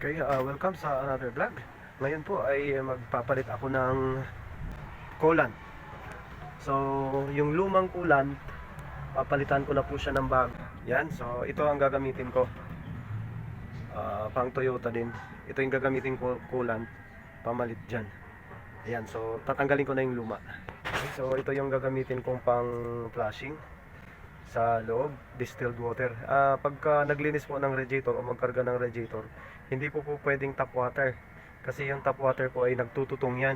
Okay, welcome sa another vlog. Ngayon po ay magpapalit ako ng coolant. So, yung lumang coolant, papalitan ko na po siya ng bago. Yan, so ito ang gagamitin ko. Pang Toyota din. Ito yung gagamitin ko coolant, pamalit dyan. Ayan, so tatanggalin ko na yung luma. Okay, so ito yung gagamitin kong pang flushing sa loob, distilled water. Pagka naglinis po ng radiator o magkarga ng radiator, hindi po pwedeng tap water. Kasi yung tap water po ay nagtututong yan.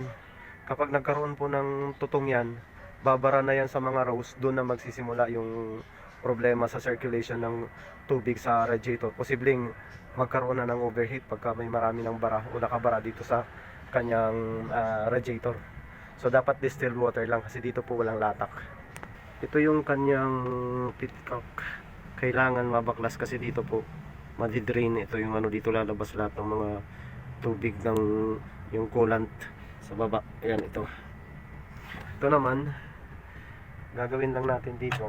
Kapag nagkaroon po ng tutong yan, babara na yan sa mga rows, doon na magsisimula yung problema sa circulation ng tubig sa radiator. Posibleng magkaroon na ng overheat pagka may marami ng bara o nakabara dito sa kanyang radiator. So dapat distilled water lang kasi dito po walang latak. Ito yung kanyang pitcock. Kailangan mabaklas kasi dito po madi-drain. Ito yung ano, dito lalabas lahat ng mga tubig ng yung coolant sa baba. Ayan, ito. Ito naman, gagawin lang natin dito.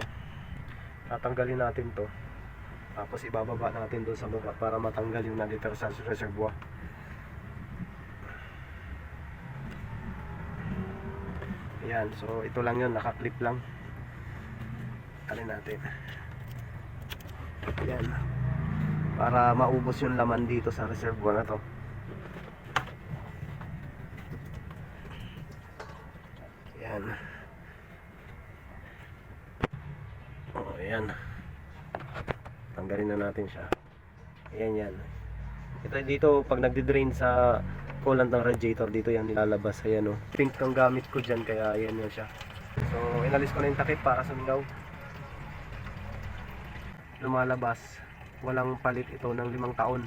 Tatanggalin natin to. Tapos ibababa natin doon sa baba para matanggal yung nandito sa reservoir. Ayan, so ito lang yun, naka-clip lang. Alin natin. Ayan. Para maubos yung laman dito sa reservoir na to. Ayan. Oh, ayan. Tanggalin na natin siya. Ayan yan. Ito dito pag nagdi-drain sa coolant ng radiator, dito yan nilalabas. Ayan o. Pink ang gamit ko dyan kaya ayan yun siya. So inalis ko na yung takip para sumingaw. Lumalabas. Walang palit ito ng 5 taon.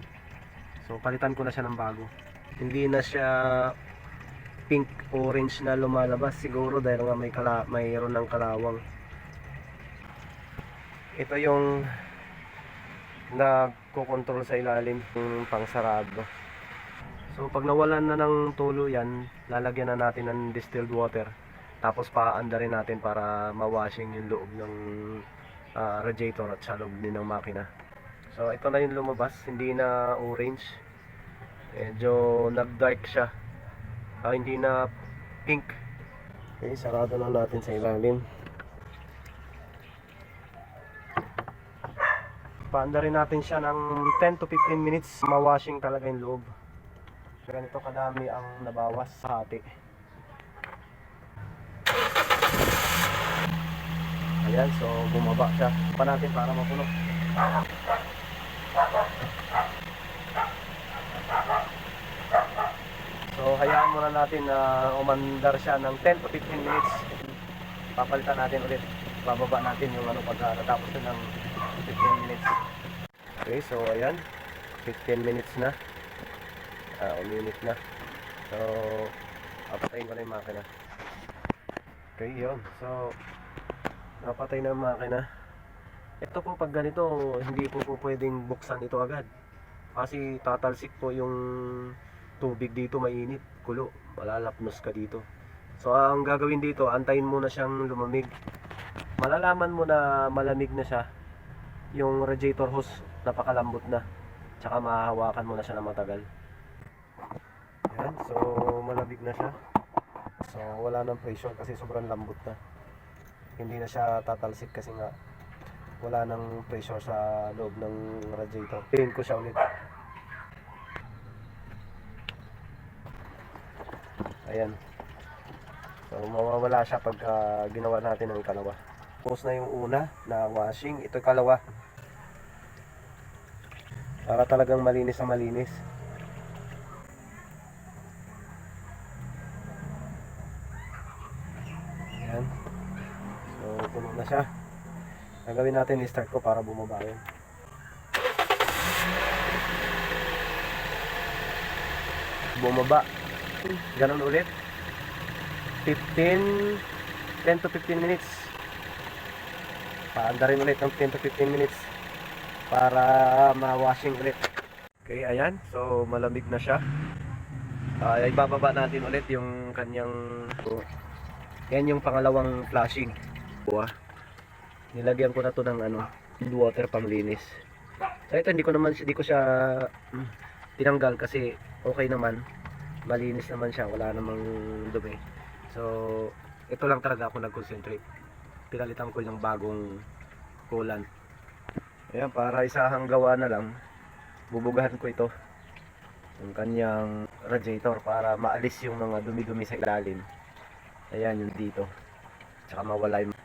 So palitan ko na siya ng bago. Hindi na siya pink orange na lumalabas, siguro dahil nga mayroon ng kalawang. Ito yung nagko-control sa ilalim ng pangsarado. So pag nawalan na ng tulo yan, lalagyan na natin ng distilled water. Tapos paandarin natin para mawashing yung loob ng radiator at sa loob din ng makina. So ito na yung lumabas, hindi na orange. Medyo nag-dark siya. Hindi na pink. Okay, sarado na natin sa ilalim. Paandarin natin siya ng 10 to 15 minutes. Mawashing talaga yung loob. Ganito kadami ang nabawas sa hati. Ayan, so bumaba siya. Pa natin para mapuno. So hayaan muna natin na umandar siya ng 10 to 15 minutes. Papalitan natin ulit. Bababa natin yung ano pag natapos na ng 15 minutes. Okay, so ayan. 15 minutes na. Uminit na. So papatayin ko na yung makina. Okay, yun. So napatay na yung makina. Ito po pag ganito, hindi po pwedeng buksan ito agad. Kasi tatalsik po yung tubig dito, mainit, kulo, malalapnos ka dito. So ang gagawin dito, antayin mo na siyang lumamig. Malalaman mo na malamig na siya. Yung radiator hose, napakalambot na. Tsaka mahahawakan mo na siya ng matagal. Yan, so malamig na siya. So wala nang pressure kasi sobrang lambot na. Hindi na siya tatalsik kasi nga wala nang pressure sa loob ng radiator. Pin ko siya ulit. Ayan. So mawawala siya pag ginawa natin ng kalawa. Tapos na yung una na washing. Ito kalawa. Para talagang malinis na malinis. Ayan. So puno na siya. Gagawin natin, i-start ko para bumaba yun. Bumaba. Ganun ulit. 10 to 15 minutes. Paandarin ulit ng 10 to 15 minutes para ma-washing ulit. Okay, ayan. So, malamig na siya. Ibababa natin ulit yung kanyang... Yan yung pangalawang flushing. Nilagyan ko na to ng ano, water panglinis. So ito hindi ko siya tinanggal kasi okay naman, malinis naman siya, wala namang dumi. So ito lang talaga ako nag-concentrate, pinalitan ko yung bagong coolant. Ayan, para isahang gawa na lang, bubugahan ko ito yung kanyang radiator para maalis yung mga dumi-dumi sa ilalim. Ayan, yung dito, tsaka mawala yung...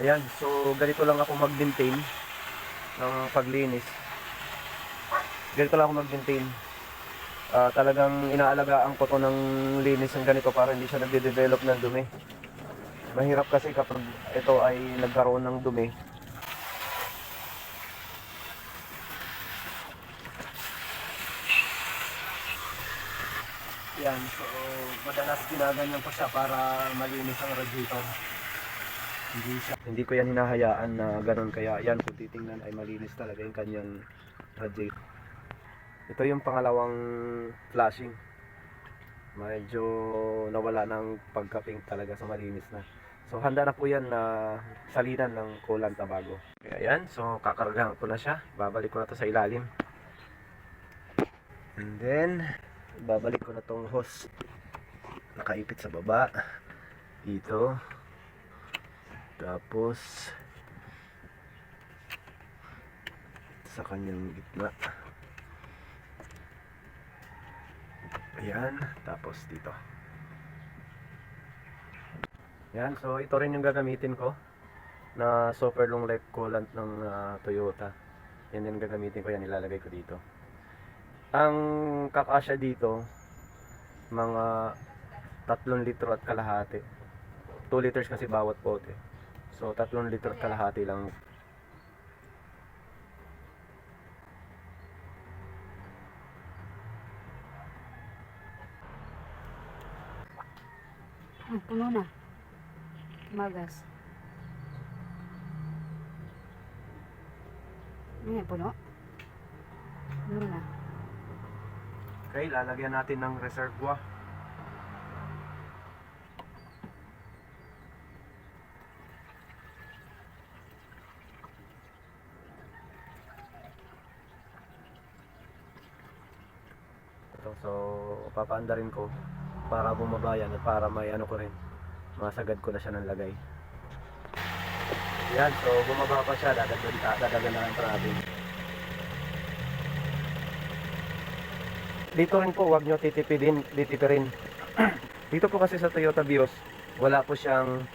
Ayan, so ganito lang ako mag-maintain ng paglinis. Ganito lang ako mag-maintain. Talagang inaalagaan ko to ng linis ng ganito para hindi siya nagde-develop ng dumi. Mahirap kasi kapag ito ay nagkaroon ng dumi. Yan, so madalas ginaganyan ko siya para malinis ang radiator. Hindi ko yan hinahayaan na ganun, kaya yan kung titingnan ay malinis talaga yung kanyang radiator. Ito yung pangalawang flashing. Medyo nawala ng pagka-pink talaga, so malinis na. So handa na po yan na salinan ng coolant na bago. Kaya yan, so kakargahan ko na siya. Babalik ko na to sa ilalim. And then babalik ko na tong hose, nakaipit sa baba dito, tapos sa kanyang gitna, ayan, tapos dito. Ayan, so ito rin yung gagamitin ko na super long life coolant ng Toyota. Yan din gagamitin ko, yan ilalagay ko dito. Ang kakasya dito, mga 3 litro at kalahati. 2 liters kasi bawat pote. So 3 litro at kalahati lang. Puno na. Magas. Ano puno? Puno na. Okay, lalagyan natin ng reservoir. Ito, so papaandarin ko para bumaba yan at para may ano ko rin, masagad ko na siya ng lagay. Yan, so bumaba pa siya, dadagdagan pa natin. Dito rin po, huwag nyo titipirin. Dito po kasi sa Toyota Vios, wala po siyang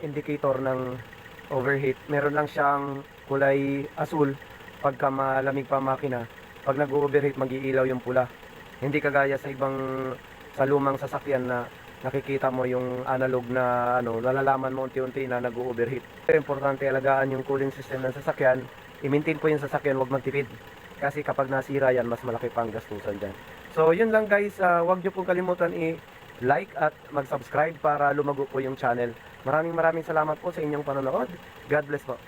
indicator ng overheat. Meron lang siyang kulay asul pagka malamig pa makina. Pag nag-overheat, mag-iilaw yung pula. Hindi kagaya sa lumang sasakyan na nakikita mo yung analog na nalalaman mo unti-unti na nag-overheat. Importante alagaan yung cooling system ng sasakyan. I-maintain po yung sasakyan, huwag magtipid. Kasi kapag nasira yan, mas malaki pang gastusan dyan. So yun lang guys, huwag nyo pong kalimutan i-like at mag-subscribe para lumago po yung channel. Maraming salamat po sa inyong panonood. God bless po.